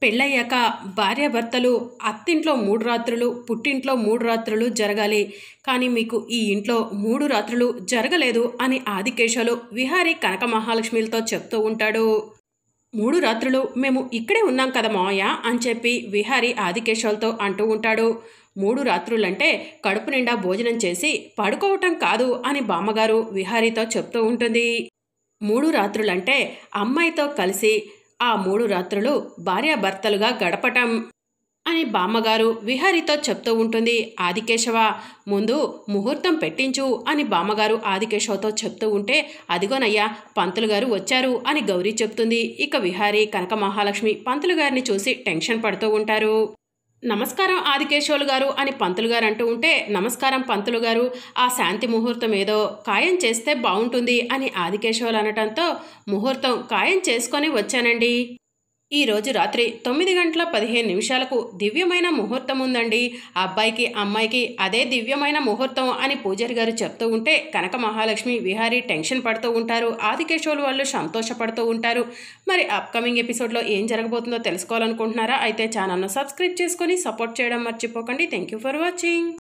పెళ్ళయ్యాక భార్యాభర్తలు అత్తింట్లో 3 రాత్రులు, పుట్టింట్లో 3 రాత్రులు జరగాలి. కానీ మీకు ఈ ఇంట్లో 3 రాత్రులు జరగలేదు అని ఆదికేశవులు విహారీ కనక మహాలక్ష్మిలతో చెప్తూ ఉంటాడు. 3 రాత్రులు మేము ఇక్కడే ఉన్నాం కదా మావయ్య అని చెప్పి విహారీ ఆదికేశవులతో అంటూ ఉంటాడు. 3 రాత్రులంటే కడుపు నిండా భోజనం చేసి పడుకోవటం కాదు అని బామ్మగారు విహారీతో చెప్తూ ఉంటుంది. 3 రాత్రులంటే అమ్మాయితో కలిసి ఆ 3 రాత్రులు భార్యాభర్తలుగా గడపటం అని బామ్మగారు విహారీతో చెప్తూ ఉంటుంది. ఆదికేశవ ముందు ముహూర్తం పెట్టించు అని బామ్మగారు ఆదికేశవతో చెప్తూ ఉంటే, అదిగోనయ్యా పంతులు గారు వచ్చారు అని గౌరీ చెప్తుంది. ఇక విహారీ కనక మహాలక్ష్మి పంతులు గారిని చూసి టెన్షన్ పడుతూ ఉంటారు. నమస్కారం ఆదికేశవులు గారు అని పంతులు గారు అంటూ ఉంటే, నమస్కారం పంతులు గారు, ఆ శాంతి ముహూర్తం ఏదో ఖాయం చేస్తే బాగుంటుంది అని ఆదికేశవులు అనటంతో, ముహూర్తం ఖాయం చేసుకొని వచ్చానండి. ఈరోజు రాత్రి 9:15 దివ్యమైన ముహూర్తం ఉందండి. అబ్బాయికి అమ్మాయికి అదే దివ్యమైన ముహూర్తం అని పూజారి గారు చెప్తూ ఉంటే కనక మహాలక్ష్మి విహారీ టెన్షన్ పడుతూ ఉంటారు. ఆదికేశవులు వాళ్ళు సంతోషపడుతూ ఉంటారు. మరి అప్కమింగ్ ఎపిసోడ్లో ఏం జరగబోతుందో తెలుసుకోవాలనుకుంటున్నారా? అయితే ఛానల్ను సబ్స్క్రైబ్ చేసుకొని సపోర్ట్ చేయడం మర్చిపోకండి. Thank you for watching.